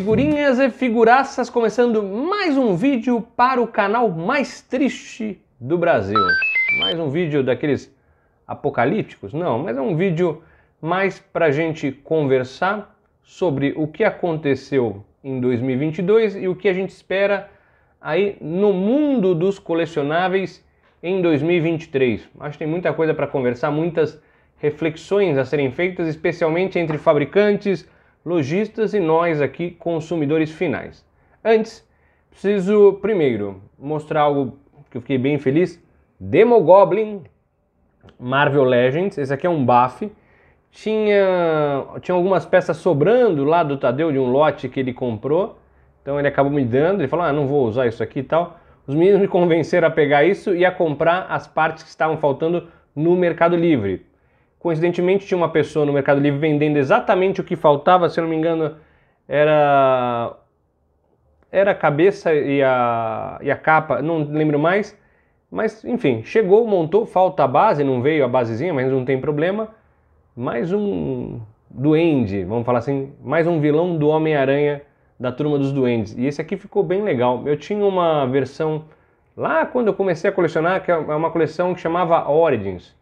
Figurinhas e figuraças, começando mais um vídeo para o canal mais triste do Brasil. Mais um vídeo daqueles apocalípticos? Não, mas é um vídeo mais para a gente conversar sobre o que aconteceu em 2022 e o que a gente espera aí no mundo dos colecionáveis em 2023. Acho que tem muita coisa para conversar, muitas reflexões a serem feitas, especialmente entre fabricantes, lojistas e nós aqui, consumidores finais. Antes, preciso primeiro mostrar algo que eu fiquei bem feliz. Demogoblin Marvel Legends, esse aqui é um buff. Tinha algumas peças sobrando lá do Tadeu, de um lote que ele comprou. Então ele acabou me dando, ele falou, não vou usar isso aqui e tal. Os meninos me convenceram a pegar isso e a comprar as partes que estavam faltando no Mercado Livre. Coincidentemente tinha uma pessoa no Mercado Livre vendendo exatamente o que faltava, se eu não me engano era a cabeça e a capa, não lembro mais. Mas enfim, chegou, montou, falta a base, não veio a basezinha, mas não tem problema. Mais um duende, vamos falar assim, mais um vilão do Homem-Aranha da Turma dos Duendes. E esse aqui ficou bem legal. Eu tinha uma versão lá quando eu comecei a colecionar, que é uma coleção que chamava Origins.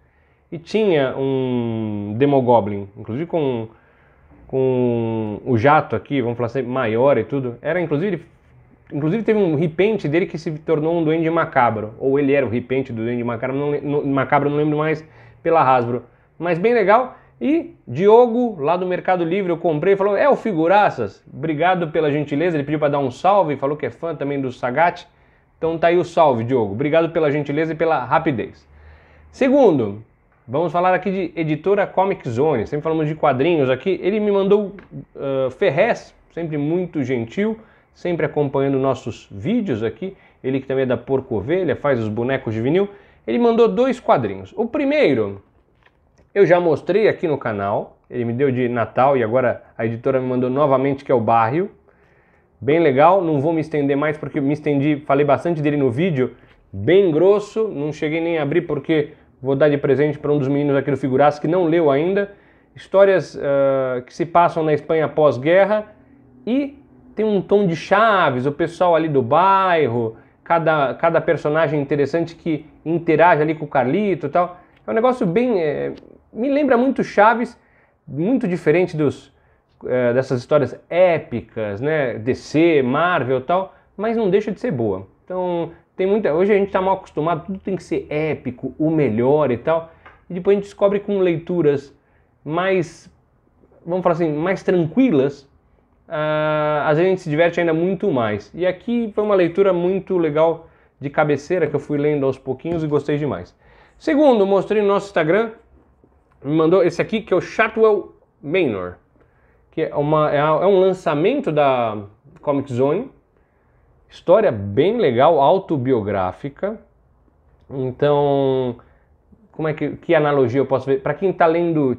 E tinha um Demogoblin, inclusive com o jato aqui, vamos falar assim, maior e tudo. Era inclusive teve um repaint dele que se tornou um Duende Macabro. Ou ele era o repaint do Duende Macabro, não lembro mais, pela Hasbro. Mas bem legal. E Diogo, lá do Mercado Livre, eu comprei, falou, o Figuraças, obrigado pela gentileza. Ele pediu para dar um salve, falou que é fã também do Sagat. Então tá aí o salve, Diogo. Obrigado pela gentileza e pela rapidez. Segundo, vamos falar aqui de editora Comic Zone, sempre falamos de quadrinhos aqui. Ele me mandou Ferrez, sempre muito gentil, sempre acompanhando nossos vídeos aqui. Ele que também é da Porco Ovelha, faz os bonecos de vinil. Ele mandou 2 quadrinhos. O primeiro eu já mostrei aqui no canal, ele me deu de Natal e agora a editora me mandou novamente, que é o Barril. Bem legal, não vou me estender mais porque me estendi, falei bastante dele no vídeo, bem grosso, não cheguei nem a abrir porque vou dar de presente para um dos meninos aqui do Figuraças que não leu ainda. Histórias que se passam na Espanha pós-guerra e tem um tom de Chaves, o pessoal ali do bairro, cada personagem interessante que interage ali com o Carlito e tal. É um negócio bem... me lembra muito Chaves, muito diferente dessas histórias épicas, né? DC, Marvel e tal, mas não deixa de ser boa. Então... hoje a gente está mal acostumado, tudo tem que ser épico, o melhor e tal. E depois a gente descobre com leituras mais, vamos falar assim, mais tranquilas, às vezes a gente se diverte ainda muito mais. E aqui foi uma leitura muito legal de cabeceira, que eu fui lendo aos pouquinhos e gostei demais. Segundo, mostrei no nosso Instagram, me mandou esse aqui, que é o Shotwell Manor, que é um lançamento da Comic Zone. História bem legal, autobiográfica. Então, que analogia eu posso ver? Para quem está lendo,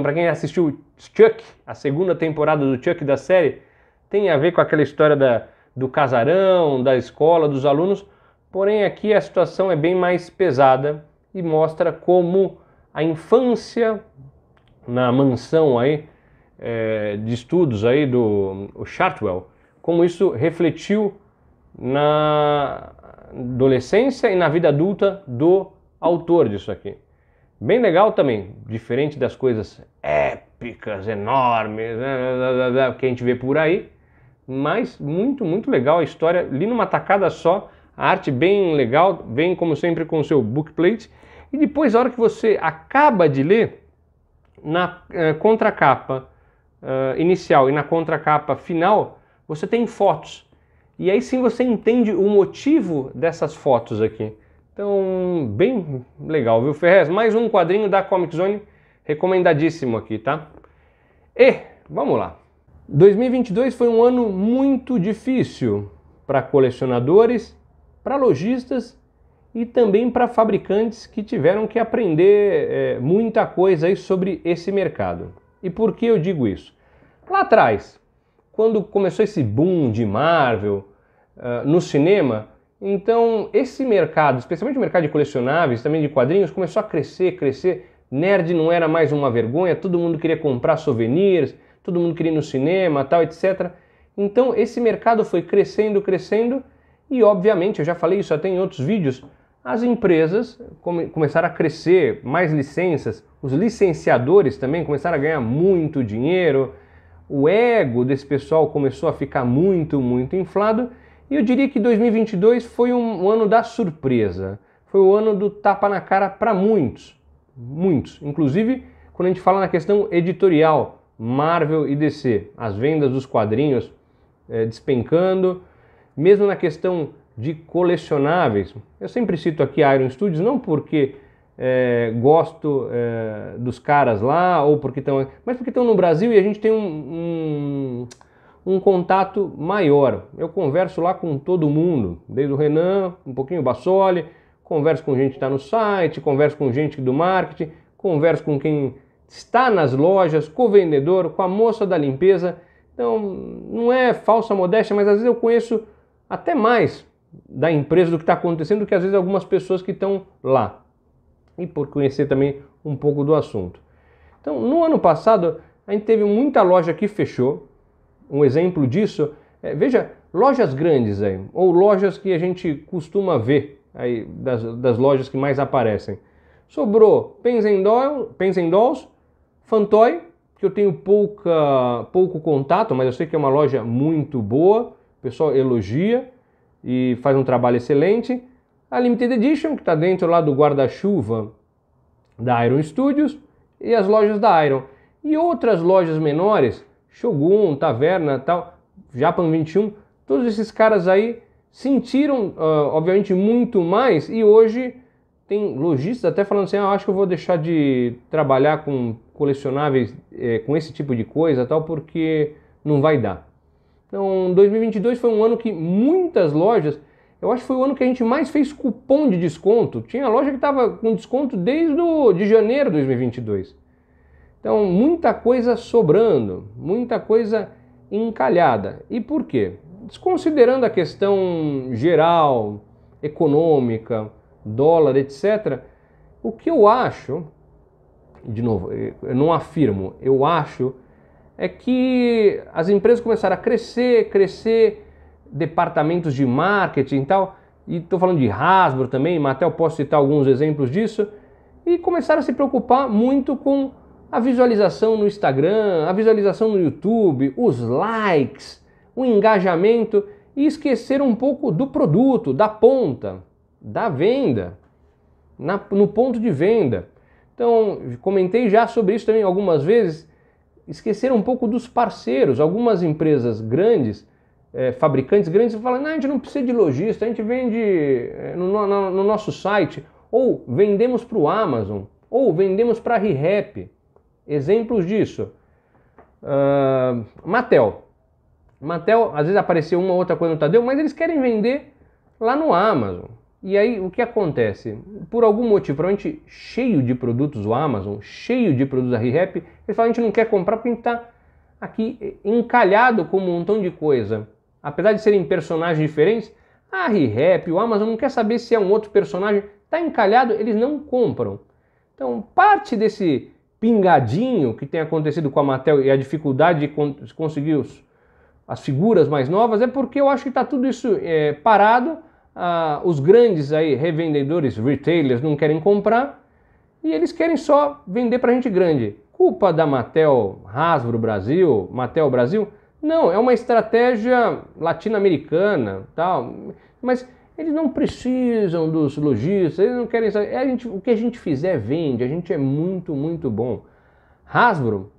para quem assistiu Chuck, a segunda temporada do Chuck da série, tem a ver com aquela história do casarão, da escola, dos alunos. Porém, aqui a situação é bem mais pesada e mostra como a infância na mansão aí, de estudos aí do Shotwell, como isso refletiu na adolescência e na vida adulta do autor disso aqui. Bem legal também, diferente das coisas épicas, enormes, que a gente vê por aí, mas muito, muito legal a história, li numa tacada só, a arte bem legal, vem como sempre com o seu bookplate, e depois, a hora que você acaba de ler, na contracapa inicial e na contracapa final, você tem fotos. E aí sim você entende o motivo dessas fotos aqui. Então, bem legal, viu, Ferrez? Mais um quadrinho da Comic Zone, recomendadíssimo aqui, tá? E, vamos lá. 2022 foi um ano muito difícil para colecionadores, para lojistas e também para fabricantes que tiveram que aprender muita coisa aí sobre esse mercado. E por que eu digo isso? Lá atrás, quando começou esse boom de Marvel no cinema, então esse mercado, especialmente o mercado de colecionáveis, também de quadrinhos, começou a crescer. Nerd não era mais uma vergonha, todo mundo queria comprar souvenirs, todo mundo queria ir no cinema, tal, etc. Então esse mercado foi crescendo, crescendo e obviamente, eu já falei isso até em outros vídeos, as empresas começaram a crescer, mais licenças, os licenciadores também começaram a ganhar muito dinheiro, o ego desse pessoal começou a ficar muito, muito inflado e eu diria que 2022 foi um ano da surpresa, foi o ano do tapa na cara para muitos, muitos, inclusive quando a gente fala na questão editorial, Marvel e DC, as vendas dos quadrinhos despencando, mesmo na questão de colecionáveis. Eu sempre cito aqui a Iron Studios, não porque gosto dos caras lá, ou porque estão, mas porque estão no Brasil e a gente tem um contato maior. Eu converso lá com todo mundo, desde o Renan, um pouquinho o Bassoli, converso com gente que está no site, converso com gente do marketing, converso com quem está nas lojas, com o vendedor, com a moça da limpeza. Então, não é falsa modéstia, mas às vezes eu conheço até mais da empresa do que está acontecendo do que às vezes algumas pessoas que estão lá. E por conhecer também um pouco do assunto. Então, no ano passado, a gente teve muita loja que fechou. Um exemplo disso, veja, lojas grandes aí, ou lojas que a gente costuma ver aí, das lojas que mais aparecem. Sobrou Pens&Dolls, Fantoy, que eu tenho pouco contato, mas eu sei que é uma loja muito boa, o pessoal elogia e faz um trabalho excelente. A Limited Edition, que está dentro lá do guarda-chuva da Iron Studios, e as lojas da Iron. E outras lojas menores, Shogun, Taverna, tal, Japan 21, todos esses caras aí sentiram, obviamente, muito mais, e hoje tem lojistas até falando assim, acho que eu vou deixar de trabalhar com colecionáveis, com esse tipo de coisa, tal, porque não vai dar. Então, 2022 foi um ano que muitas lojas, eu acho que foi o ano que a gente mais fez cupom de desconto. Tinha loja que estava com desconto desde de janeiro de 2022. Então, muita coisa sobrando, muita coisa encalhada. E por quê? Desconsiderando a questão geral, econômica, dólar, etc., o que eu acho, de novo, eu não afirmo, eu acho, é que as empresas começaram a crescer, departamentos de marketing e tal, e estou falando de Hasbro também, Mattel, posso citar alguns exemplos disso, e começaram a se preocupar muito com a visualização no Instagram, a visualização no YouTube, os likes, o engajamento, e esqueceram um pouco do produto, da ponta, da venda, no ponto de venda. Então, comentei já sobre isso também algumas vezes, esqueceram um pouco dos parceiros. Algumas empresas grandes, fabricantes grandes, falam, não, a gente não precisa de lojista, a gente vende no nosso site, ou vendemos para o Amazon, ou vendemos para a ReHap. Exemplos disso. Mattel, às vezes apareceu uma ou outra coisa no Tadeu, mas eles querem vender lá no Amazon. E aí, o que acontece? Por algum motivo, provavelmente cheio de produtos o Amazon, cheio de produtos da ReHap, eles falam, a gente não quer comprar porque a gente está aqui encalhado com um montão de coisa. Apesar de serem personagens diferentes, a ReHap, o Amazon não quer saber se é um outro personagem, está encalhado, eles não compram. Então, parte desse pingadinho que tem acontecido com a Mattel e a dificuldade de conseguir as figuras mais novas é porque eu acho que está tudo isso parado. Os grandes aí, revendedores, retailers, não querem comprar e eles querem só vender para gente grande. Culpa da Mattel, Hasbro Brasil, Mattel Brasil? Não, é uma estratégia latino-americana, tal, mas eles não precisam dos lojistas, eles não querem saber. O que a gente fizer vende, a gente é muito, muito bom. Hasbro,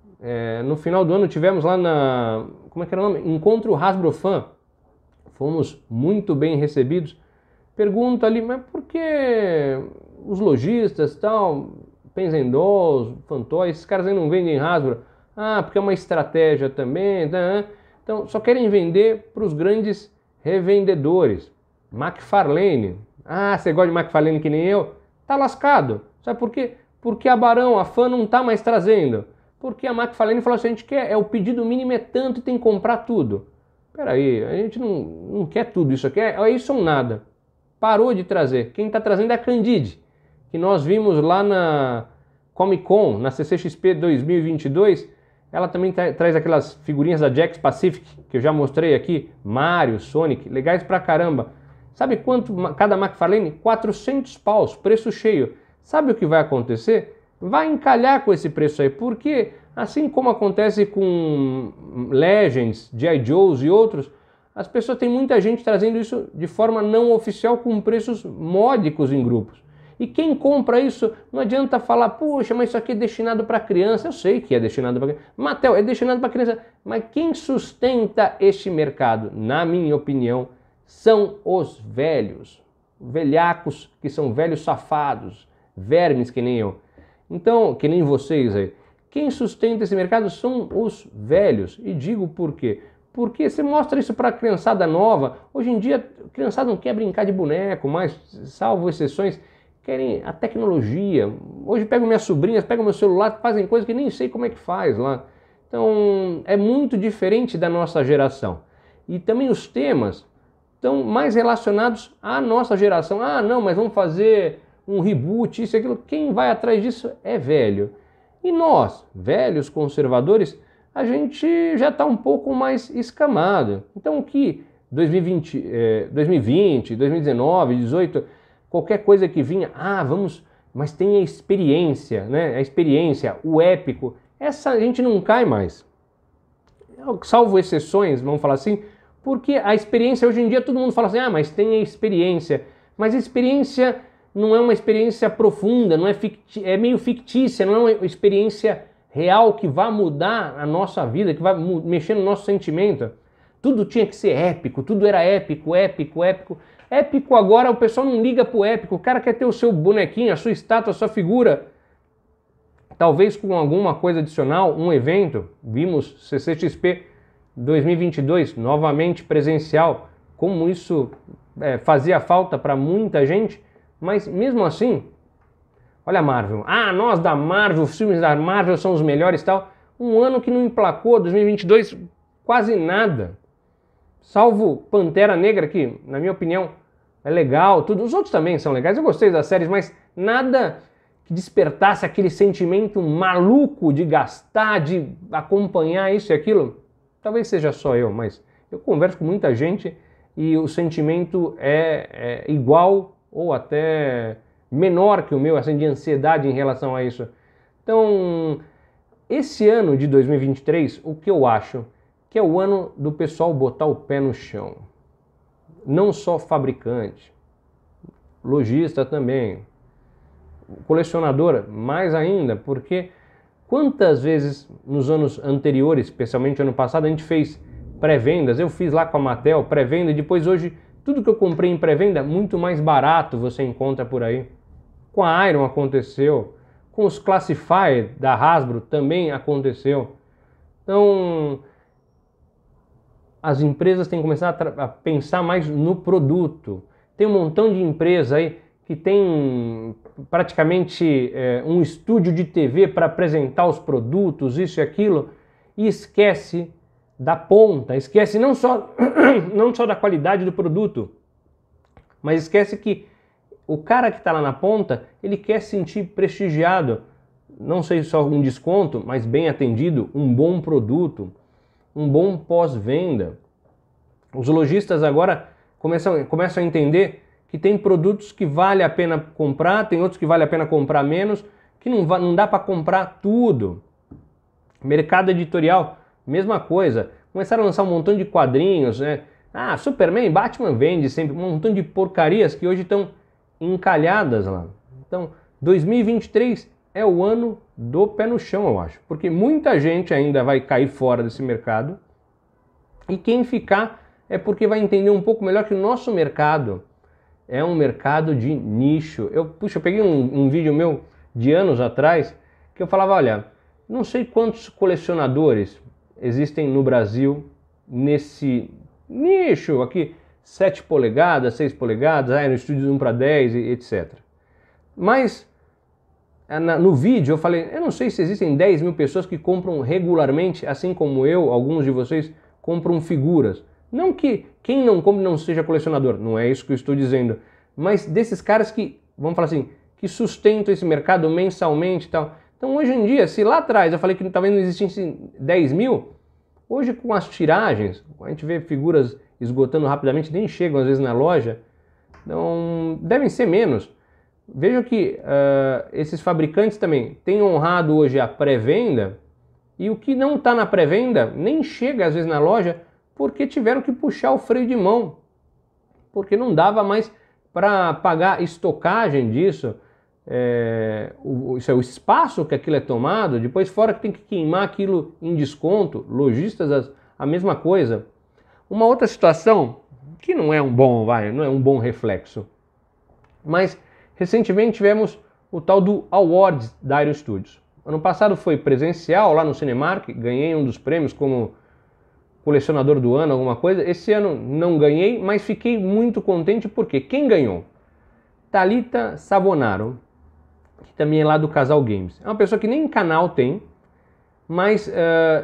no final do ano tivemos lá como é que era o nome? Encontro Hasbro Fan. Fomos muito bem recebidos. Pergunta ali, mas por que os lojistas, tal, Pens&Dolls, Fantoy, esses caras aí não vendem Hasbro? Porque é uma estratégia também. Tá? Então, só querem vender para os grandes revendedores. McFarlane. Você gosta de McFarlane que nem eu? Tá lascado. Sabe por quê? Porque a Barão, a Fã não tá mais trazendo. Porque a McFarlane falou assim, a gente quer, o pedido mínimo é tanto e tem que comprar tudo. Peraí, a gente não quer tudo isso aqui, é isso ou nada. Parou de trazer. Quem está trazendo é a Candide, que nós vimos lá na Comic Con, na CCXP 2022. Ela também traz aquelas figurinhas da Jakks Pacific, que eu já mostrei aqui, Mario, Sonic, legais pra caramba. Sabe quanto cada McFarlane? 400 paus, preço cheio. Sabe o que vai acontecer? Vai encalhar com esse preço aí, porque assim como acontece com Legends, G.I. Joes e outros, as pessoas, tem muita gente trazendo isso de forma não oficial com preços módicos em grupos. E quem compra isso, não adianta falar, puxa, mas isso aqui é destinado para criança. Eu sei que é destinado para criança. Mattel, é destinado para criança. Mas quem sustenta este mercado, na minha opinião, são os velhos. Velhacos, que são velhos safados, vermes que nem eu. Então, que nem vocês aí. Quem sustenta esse mercado são os velhos. E digo por quê? Porque você mostra isso para a criançada nova. Hoje em dia, a criançada não quer brincar de boneco, mas, salvo exceções, querem a tecnologia. Hoje pego minhas sobrinhas, pego meu celular, fazem coisas que nem sei como é que faz lá. Então é muito diferente da nossa geração. E também os temas estão mais relacionados à nossa geração. Ah, não, mas vamos fazer um reboot, isso e aquilo. Quem vai atrás disso é velho. E nós, velhos conservadores, a gente já está um pouco mais escamado. Então o que 2020, 2019, 2018... qualquer coisa que vinha, vamos, mas tem a experiência, né? A experiência, o épico, essa a gente não cai mais. Salvo exceções, vamos falar assim, porque a experiência, hoje em dia todo mundo fala assim, mas tem a experiência. Mas a experiência não é uma experiência profunda, não é, é meio fictícia, não é uma experiência real que vai mudar a nossa vida, que vai mexer no nosso sentimento. Tudo tinha que ser épico, tudo era épico, épico, épico. Épico agora, o pessoal não liga pro épico, o cara quer ter o seu bonequinho, a sua estátua, a sua figura. Talvez com alguma coisa adicional, um evento, vimos CCXP 2022, novamente presencial, como isso fazia falta para muita gente, mas mesmo assim, olha a Marvel, nós da Marvel, os filmes da Marvel são os melhores e tal, um ano que não emplacou, 2022, quase nada, salvo Pantera Negra, que, na minha opinião, é legal, tudo. Os outros também são legais, eu gostei das séries, mas nada que despertasse aquele sentimento maluco de gastar, de acompanhar isso e aquilo. Talvez seja só eu, mas eu converso com muita gente e o sentimento é igual ou até menor que o meu, assim, de ansiedade em relação a isso. Então, esse ano de 2023, o que eu acho que é o ano do pessoal botar o pé no chão. Não só fabricante, lojista também, colecionadora mais ainda, porque quantas vezes nos anos anteriores, especialmente ano passado, a gente fez pré-vendas, eu fiz lá com a Mattel pré-venda e depois hoje tudo que eu comprei em pré-venda muito mais barato você encontra por aí. Com a Iron aconteceu, com os Classified da Hasbro também aconteceu. Então as empresas têm que começar a pensar mais no produto. Tem um montão de empresa aí que tem praticamente um estúdio de TV para apresentar os produtos, isso e aquilo, e esquece da ponta, esquece não só da qualidade do produto, mas esquece que o cara que está lá na ponta, ele quer se sentir prestigiado, não sei só um desconto, mas bem atendido, um bom produto, um bom pós-venda. Os lojistas agora começam a entender que tem produtos que vale a pena comprar, tem outros que vale a pena comprar menos, que não dá para comprar tudo. Mercado editorial, mesma coisa. Começaram a lançar um montão de quadrinhos, né? Superman, Batman vende sempre, um montão de porcarias que hoje estão encalhadas lá. Então, 2023 é o ano do pé no chão, eu acho. Porque muita gente ainda vai cair fora desse mercado. E quem ficar é porque vai entender um pouco melhor que o nosso mercado é um mercado de nicho. Eu peguei um vídeo meu de anos atrás que eu falava, olha, não sei quantos colecionadores existem no Brasil nesse nicho aqui, 7 polegadas, 6 polegadas, no estúdio 1:10, etc. Mas no vídeo eu falei, eu não sei se existem 10 mil pessoas que compram regularmente, assim como eu, alguns de vocês, compram figuras. Não que quem não compra não seja colecionador, não é isso que eu estou dizendo. Mas desses caras que, vamos falar assim, que sustentam esse mercado mensalmente e tal. Então hoje em dia, se lá atrás eu falei que talvez não existissem 10 mil, hoje com as tiragens, a gente vê figuras esgotando rapidamente, nem chegam às vezes na loja, então devem ser menos. Veja que esses fabricantes também têm honrado hoje a pré-venda, e o que não está na pré-venda nem chega às vezes na loja, porque tiveram que puxar o freio de mão, porque não dava mais para pagar estocagem disso, isso é o espaço que aquilo é tomado, depois fora que tem que queimar aquilo em desconto, lojistas a mesma coisa. Uma outra situação que não é um bom reflexo, mas recentemente tivemos o tal do Awards da Aero Studios. Ano passado foi presencial lá no Cinemark, ganhei um dos prêmios como colecionador do ano, alguma coisa. Esse ano não ganhei, mas fiquei muito contente porque quem ganhou? Thalita Savonaro, que também é lá do Casal Games. É uma pessoa que nem canal tem, mas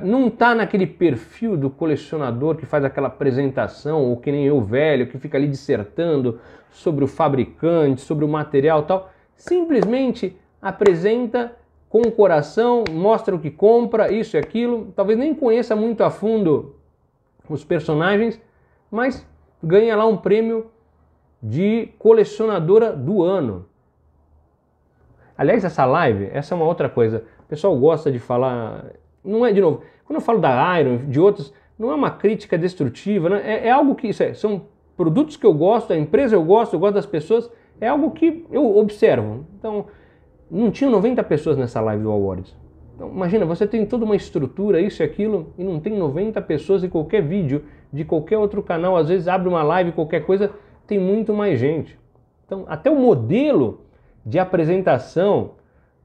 não está naquele perfil do colecionador que faz aquela apresentação, ou que nem eu velho, que fica ali dissertando sobre o fabricante, sobre o material e tal. Simplesmente apresenta com o coração, mostra o que compra, isso e aquilo. Talvez nem conheça muito a fundo os personagens, mas ganha lá um prêmio de colecionadora do ano. Aliás, essa live, essa é uma outra coisa. O pessoal gosta de falar, não é, de novo, quando eu falo da Iron, de outros, não é uma crítica destrutiva, né? É algo que, são produtos que eu gosto, a empresa eu gosto das pessoas, é algo que eu observo. Então, não tinham 90 pessoas nessa live do Awards. Então, imagina, você tem toda uma estrutura, isso e aquilo, e não tem 90 pessoas em qualquer vídeo de qualquer outro canal. Às vezes abre uma live, qualquer coisa, tem muito mais gente. Então, até o modelo de apresentação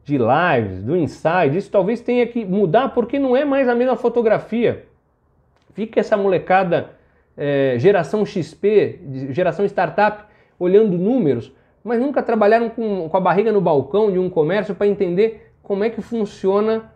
de lives, do Inside, isso talvez tenha que mudar, porque não é mais a mesma fotografia. Fica essa molecada geração XP, geração startup, olhando números, mas nunca trabalharam com a barriga no balcão de um comércio para entender como é que funciona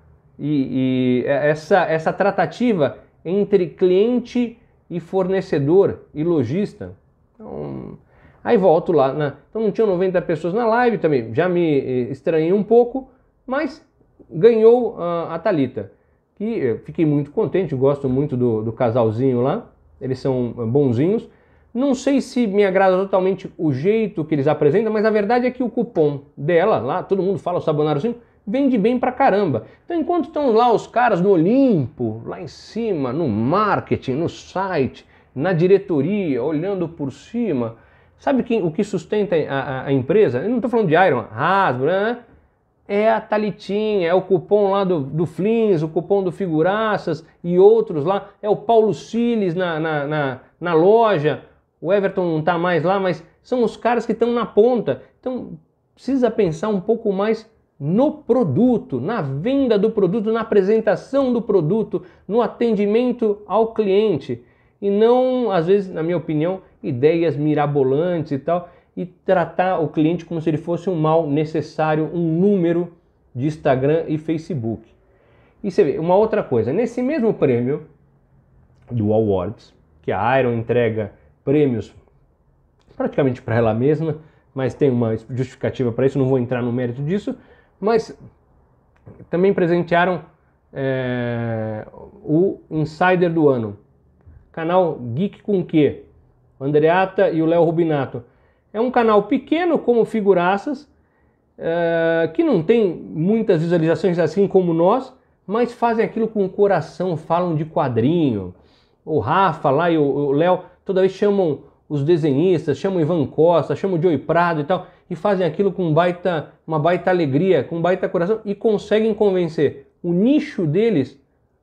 essa tratativa entre cliente e fornecedor e lojista. Então, aí volto lá, né? Então não tinham 90 pessoas na live também, já me estranhei um pouco, mas ganhou a Thalita. E eu fiquei muito contente, gosto muito do casalzinho lá, eles são bonzinhos. Não sei se me agrada totalmente o jeito que eles apresentam, mas a verdade é que o cupom dela, lá, todo mundo fala o Sabonarozinho, vende bem pra caramba. Então enquanto estão lá os caras no Olimpo, lá em cima, no marketing, no site, na diretoria, olhando por cima, sabe o que sustenta a empresa? Eu não estou falando de Iron, Hasbro, né? É a Thalitinha, é o cupom lá do Flins, o cupom do Figuraças e outros lá, é o Paulo Siles na loja. O Everton não está mais lá, mas são os caras que estão na ponta. Então precisa pensar um pouco mais no produto, na venda do produto, na apresentação do produto, no atendimento ao cliente. E não, às vezes, na minha opinião, ideias mirabolantes e tal, e tratar o cliente como se ele fosse um mal necessário, um número de Instagram e Facebook. E você vê, uma outra coisa, nesse mesmo prêmio do Awards, que a Iron entrega prêmios praticamente para ela mesma, mas tem uma justificativa para isso, não vou entrar no mérito disso, mas também presentearam o Insider do ano, canal Geek com Q, o Andreata e o Léo Rubinato. É um canal pequeno como Figuraças, que não tem muitas visualizações assim como nós, mas fazem aquilo com o coração, falam de quadrinho. O Rafa lá e o Léo toda vez chamam os desenhistas, chamam o Ivan Costa, chamam o Joey Prado e tal, e fazem aquilo com uma baita alegria, com um baita coração, e conseguem convencer o nicho deles,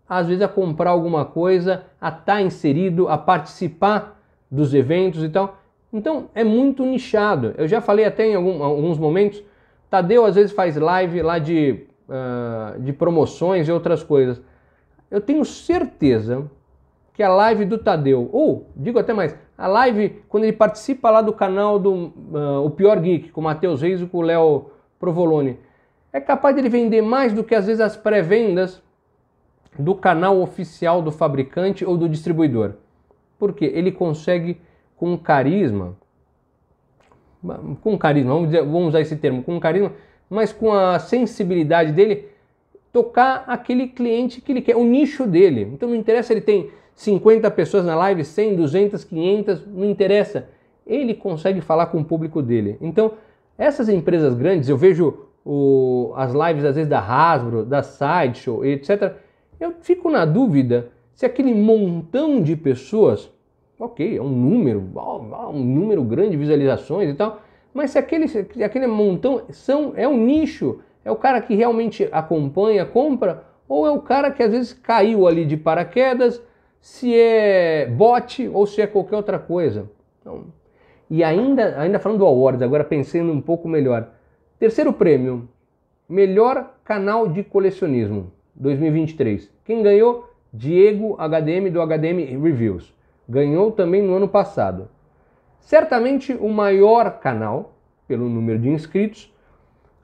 às vezes, a comprar alguma coisa, a estar inserido, a participar dos eventos e tal. Então é muito nichado. Eu já falei até em alguns momentos, Tadeu às vezes faz live lá de promoções e outras coisas. Eu tenho certeza que a live do Tadeu, ou digo até mais, a live quando ele participa lá do canal do O Pior Geek, com o Matheus Reis e com o Léo Provolone, é capaz de ele vender mais do que às vezes as pré-vendas do canal oficial do fabricante ou do distribuidor. Porque ele consegue com carisma, vamos usar esse termo, com carisma, mas com a sensibilidade dele, tocar aquele cliente que ele quer, o nicho dele. Então não interessa se ele tem 50 pessoas na live, 100, 200, 500, não interessa. Ele consegue falar com o público dele. Então, essas empresas grandes, eu vejo as lives às vezes da Hasbro, da Sideshow, etc. Eu fico na dúvida se aquele montão de pessoas, ok, é um número grande de visualizações e tal, mas se aquele montão é um nicho, é o cara que realmente acompanha, compra, ou é o cara que às vezes caiu ali de paraquedas, se é bot ou se é qualquer outra coisa. Então, e ainda falando do Awards, agora pensando um pouco melhor. Terceiro prêmio, melhor canal de colecionismo, 2023. Quem ganhou? Diego HDM do HDM Reviews. Ganhou também no ano passado. Certamente o maior canal, pelo número de inscritos.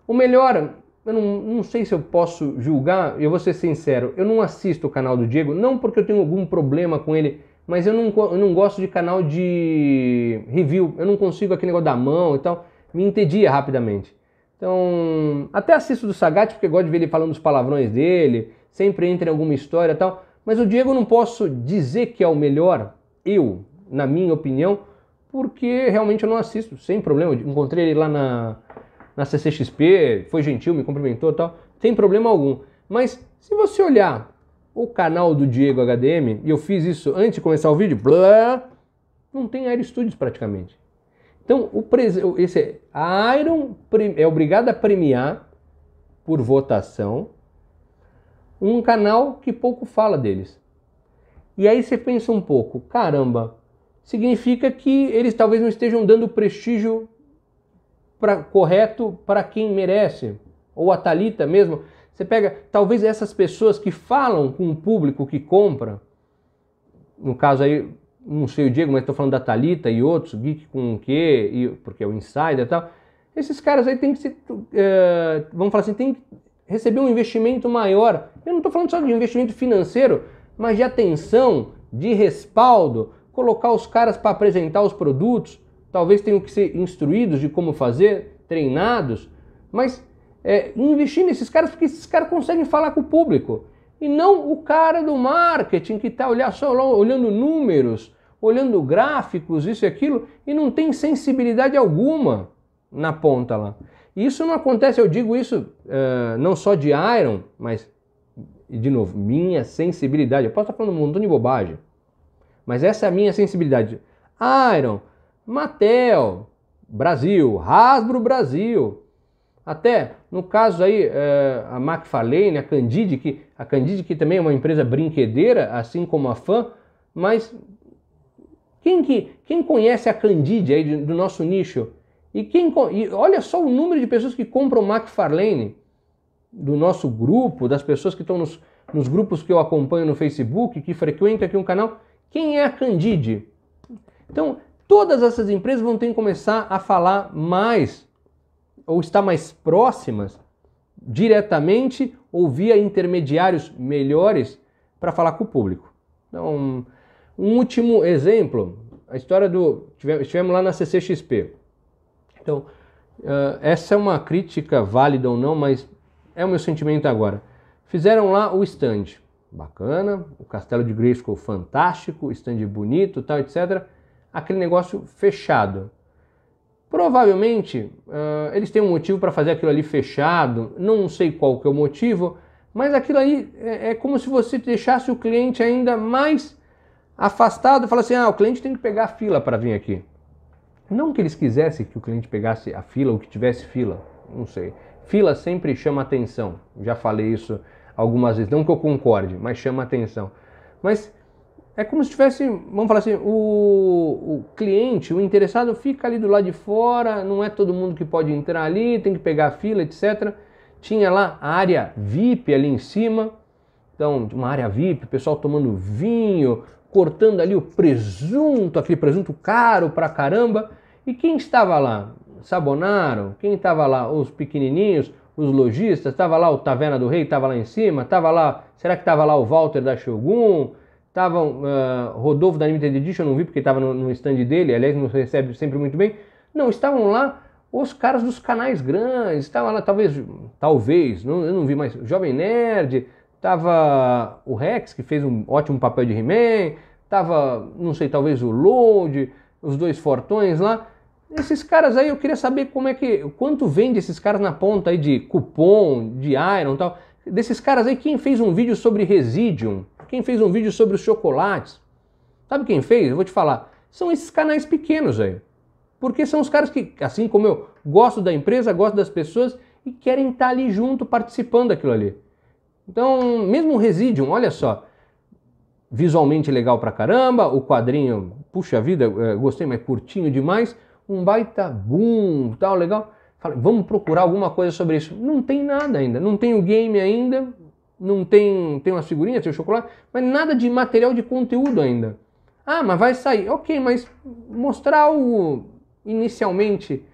O melhor, eu não sei se eu posso julgar, eu vou ser sincero, eu não assisto o canal do Diego, não porque eu tenho algum problema com ele, mas eu não gosto de canal de review, eu não consigo aquele negócio da mão e tal, me entedia rapidamente. Então, até assisto do Sagat porque gosto de ver ele falando os palavrões dele, sempre entra em alguma história e tal, mas o Diego eu não posso dizer que é o melhor, na minha opinião, porque realmente eu não assisto, sem problema, eu encontrei ele lá na CCXP, foi gentil, me cumprimentou e tal, sem problema algum. Mas se você olhar o canal do Diego HDM, e eu fiz isso antes de começar o vídeo, não tem Aero Studios praticamente. Então, a Iron é obrigada a premiar, por votação, um canal que pouco fala deles. E aí você pensa um pouco, caramba, significa que eles talvez não estejam dando o prestígio correto para quem merece. Ou a Thalita mesmo. Você pega, talvez essas pessoas que falam com o público que compra, no caso aí, não sei o Diego, mas estou falando da Thalita e outros, Geek com o quê, porque é o Insider e tal, esses caras aí tem que ser, vamos falar assim, tem que receber um investimento maior. Eu não estou falando só de investimento financeiro, mas de atenção, de respaldo, colocar os caras para apresentar os produtos, talvez tenham que ser instruídos de como fazer, treinados, mas investir nesses caras porque esses caras conseguem falar com o público. E não o cara do marketing que está só olhando números, olhando gráficos, isso e aquilo, e não tem sensibilidade alguma na ponta lá. E isso não acontece, eu digo isso não só de Iron, mas, de novo, minha sensibilidade. Eu posso estar falando um montão de bobagem, mas essa é a minha sensibilidade. Iron, Mattel, Brasil, Hasbro Brasil, até no caso aí a McFarlane, a Candide que também é uma empresa brinquedeira, assim como a Fan, mas quem conhece a Candide aí do nosso nicho? E olha só o número de pessoas que compram McFarlane do nosso grupo, das pessoas que estão nos grupos que eu acompanho no Facebook, que frequentam aqui um canal. Quem é a Candide? Então, todas essas empresas vão ter que começar a falar mais, ou estar mais próximas, diretamente ou via intermediários melhores para falar com o público. Então, um último exemplo, a história estivemos lá na CCXP. Então, essa é uma crítica válida ou não, mas é o meu sentimento agora. Fizeram lá o stand, bacana, o Castelo de Grayskull fantástico, stand bonito, tal, etc. Aquele negócio fechado. Provavelmente eles têm um motivo para fazer aquilo ali fechado, não sei qual que é o motivo, mas aquilo aí é como se você deixasse o cliente ainda mais afastado e falasse assim, o cliente tem que pegar a fila para vir aqui. Não que eles quisessem que o cliente pegasse a fila ou que tivesse fila, não sei. Fila sempre chama atenção, já falei isso algumas vezes, não que eu concorde, mas chama atenção. Mas é como se tivesse, vamos falar assim, o cliente, o interessado fica ali do lado de fora, não é todo mundo que pode entrar ali, tem que pegar a fila, etc. Tinha lá a área VIP ali em cima, então uma área VIP, o pessoal tomando vinho, cortando ali o presunto, aquele presunto caro pra caramba. E quem estava lá? Sabonaro? Quem estava lá? Os pequenininhos, os lojistas? Estava lá o Taverna do Rei, estava lá em cima? Estava lá, será que estava lá o Walter da Shogun? Estava Rodolfo da Limited Edition, eu não vi porque estava no stand dele, aliás, nos recebe sempre muito bem. Não, estavam lá os caras dos canais grandes, estava lá talvez, eu não vi mais, Jovem Nerd, tava o Rex, que fez um ótimo papel de He-Man, tava, não sei, talvez o Load, os dois fortões lá. Esses caras aí, eu queria saber quanto vende esses caras na ponta aí de cupom, de Iron e tal. Desses caras aí, quem fez um vídeo sobre Residium, quem fez um vídeo sobre os chocolates, sabe quem fez? Eu vou te falar, são esses canais pequenos aí. Porque são os caras que, assim como eu, gosto da empresa, gosto das pessoas e querem estar ali junto, participando daquilo ali. Então, mesmo o Residium, olha só, visualmente legal pra caramba, o quadrinho, puxa vida, gostei, mas curtinho demais, um baita boom, tal, legal. Falei, vamos procurar alguma coisa sobre isso. Não tem nada ainda, não tem o game ainda, não tem umas figurinhas, tem o chocolate, mas nada de material de conteúdo ainda. Ah, mas vai sair. Ok, mas mostrar inicialmente,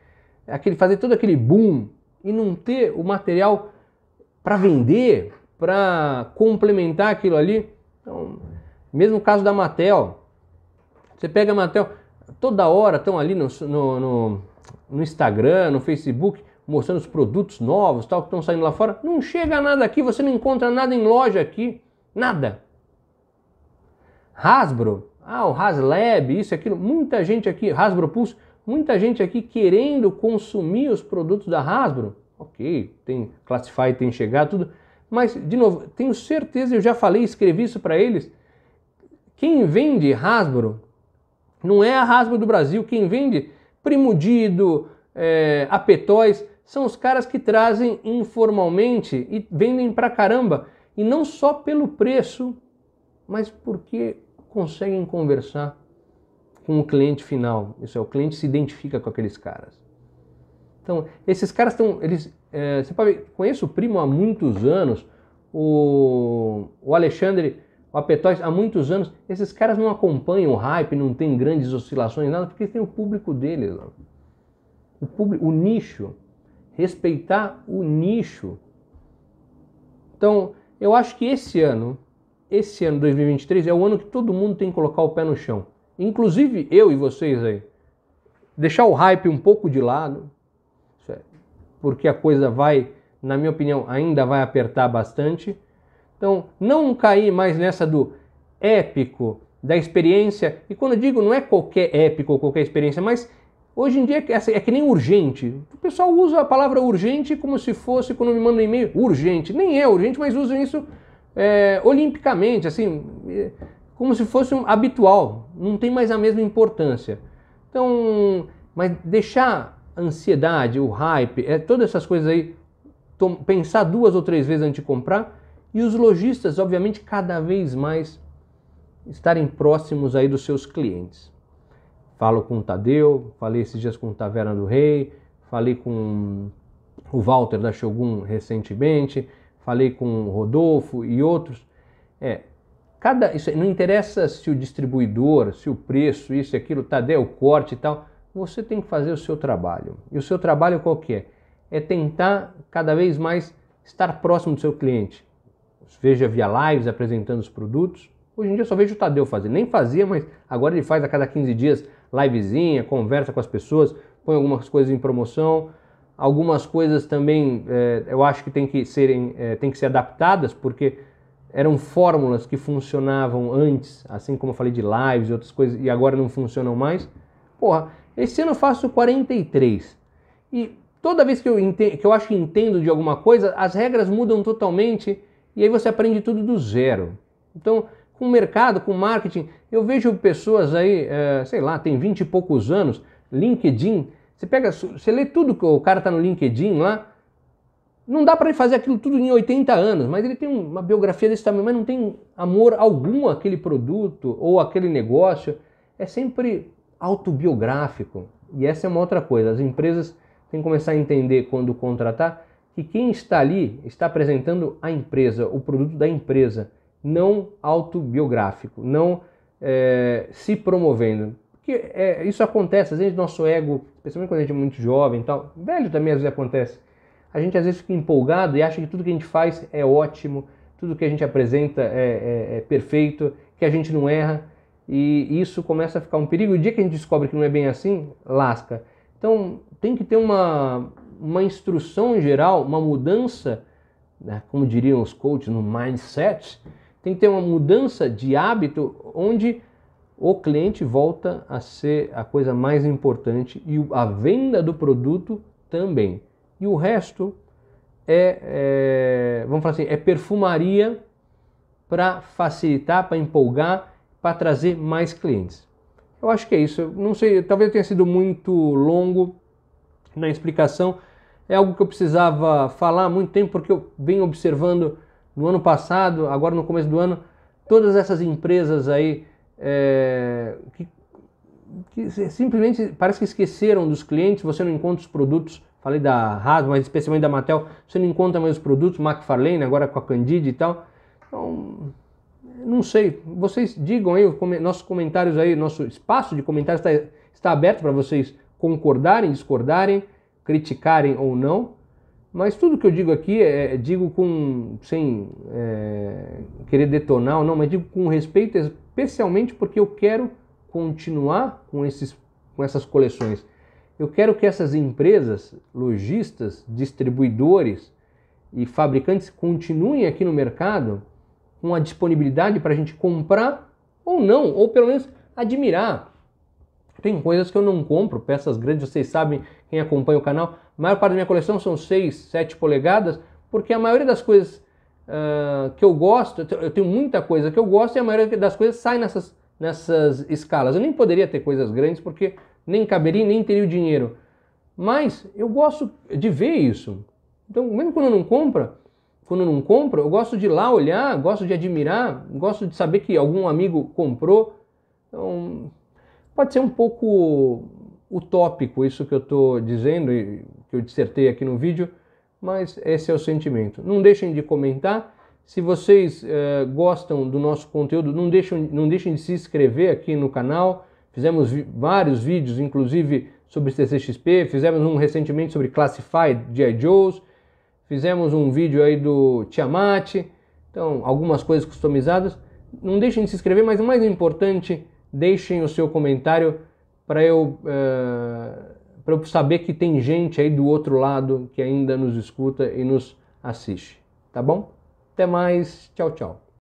fazer todo aquele boom e não ter o material para vender, para complementar aquilo ali. Então, mesmo caso da Mattel, você pega a Mattel, toda hora estão ali no Instagram, no Facebook, mostrando os produtos novos, tal, que estão saindo lá fora. Não chega nada aqui, você não encontra nada em loja aqui, nada. Hasbro, o HasLab, isso, aquilo, muita gente aqui, Hasbro Pulse, muita gente aqui querendo consumir os produtos da Hasbro. Ok, tem Classify, tem chegado, tudo. Mas, de novo, tenho certeza, eu já falei, escrevi isso para eles, quem vende Hasbro não é a Hasbro do Brasil, quem vende Primodido, AP Toys, são os caras que trazem informalmente e vendem pra caramba. E não só pelo preço, mas porque conseguem conversar com o cliente final. Isso é, o cliente se identifica com aqueles caras. Então, esses caras estão... você pode ver, conheço o Primo há muitos anos, o Alexandre, o AP Toys há muitos anos. Esses caras não acompanham o hype, não tem grandes oscilações, nada, porque tem o público deles lá. O nicho. Respeitar o nicho. Então, eu acho que esse ano 2023, é o ano que todo mundo tem que colocar o pé no chão. Inclusive eu e vocês aí. Deixar o hype um pouco de lado, porque a coisa vai, na minha opinião, ainda vai apertar bastante. Então, não cair mais nessa do épico, da experiência. E quando eu digo, não é qualquer épico ou qualquer experiência, mas hoje em dia é que nem urgente. O pessoal usa a palavra urgente como se fosse, quando me manda um e-mail, urgente. Nem é urgente, mas usam isso olimpicamente, assim, como se fosse habitual. Não tem mais a mesma importância. Então, mas deixar a ansiedade, o hype, todas essas coisas aí, pensar 2 ou 3 vezes antes de comprar. E os lojistas, obviamente, cada vez mais estarem próximos aí dos seus clientes. Falo com o Tadeu, falei esses dias com o Taverna do Rei, falei com o Walter da Shogun recentemente, falei com o Rodolfo e outros. Isso não interessa se o distribuidor, se o preço, isso e aquilo, Tadeu, o corte e tal, você tem que fazer o seu trabalho. E o seu trabalho qual que é? É tentar cada vez mais estar próximo do seu cliente. Veja via lives apresentando os produtos. Hoje em dia eu só vejo o Tadeu fazer. Nem fazia, mas agora ele faz a cada 15 dias livezinha, conversa com as pessoas, põe algumas coisas em promoção. Algumas coisas também eu acho que tem que ser adaptadas, porque eram fórmulas que funcionavam antes, assim como eu falei de lives e outras coisas, e agora não funcionam mais. Porra, esse ano eu faço 43. E toda vez que eu acho que entendo de alguma coisa, as regras mudam totalmente. E aí você aprende tudo do zero. Então, com o mercado, com o marketing, eu vejo pessoas aí, sei lá, tem 20 e poucos anos, LinkedIn, você lê tudo que o cara tá no LinkedIn lá, não dá para ele fazer aquilo tudo em 80 anos, mas ele tem uma biografia desse tamanho, mas não tem amor algum àquele produto ou àquele negócio, é sempre autobiográfico. E essa é uma outra coisa, as empresas têm que começar a entender quando contratar, que quem está ali está apresentando a empresa, o produto da empresa, não autobiográfico, não se promovendo. Porque isso acontece, às vezes nosso ego, especialmente quando a gente é muito jovem e tal, velho também às vezes acontece, a gente às vezes fica empolgado e acha que tudo que a gente faz é ótimo, tudo que a gente apresenta é perfeito, que a gente não erra, e isso começa a ficar um perigo. O dia que a gente descobre que não é bem assim, lasca. Então, tem que ter uma instrução em geral, uma mudança, né, como diriam os coaches, no mindset. Tem que ter uma mudança de hábito onde o cliente volta a ser a coisa mais importante e a venda do produto também. E o resto vamos falar assim, é perfumaria para facilitar, para empolgar, para trazer mais clientes. Eu acho que é isso. Eu não sei, talvez tenha sido muito longo na explicação. É algo que eu precisava falar há muito tempo, porque eu venho observando no ano passado, agora no começo do ano, todas essas empresas aí que simplesmente parece que esqueceram dos clientes. Você não encontra os produtos, falei da Hasbro, mas especialmente da Mattel, você não encontra mais os produtos, McFarlane agora com a Candide e tal. Então, não sei, vocês digam aí, nossos comentários aí, nosso espaço de comentários está aberto para vocês concordarem, discordarem, criticarem ou não, mas tudo que eu digo aqui digo sem querer detonar ou não, mas digo com respeito, especialmente porque eu quero continuar com essas coleções. Eu quero que essas empresas, lojistas, distribuidores e fabricantes continuem aqui no mercado com a disponibilidade para a gente comprar ou não, ou pelo menos admirar. Tem coisas que eu não compro, peças grandes, vocês sabem, quem acompanha o canal, a maior parte da minha coleção são 6, 7 polegadas, porque a maioria das coisas que eu gosto, eu tenho muita coisa que eu gosto e a maioria das coisas sai nessas escalas. Eu nem poderia ter coisas grandes porque nem caberia, nem teria o dinheiro. Mas eu gosto de ver isso. Então, mesmo quando eu não compro, eu gosto de ir lá olhar, gosto de admirar, gosto de saber que algum amigo comprou. Então, pode ser um pouco utópico isso que eu estou dizendo e que eu dissertei aqui no vídeo, mas esse é o sentimento. Não deixem de comentar. Se vocês gostam do nosso conteúdo, não deixem de se inscrever aqui no canal. Fizemos vários vídeos, inclusive sobre CCXP, fizemos um recentemente sobre Classified G.I. Joes, fizemos um vídeo aí do Tiamat, então algumas coisas customizadas. Não deixem de se inscrever, mas o mais importante, deixem o seu comentário para eu saber que tem gente aí do outro lado que ainda nos escuta e nos assiste, tá bom? Até mais, tchau, tchau.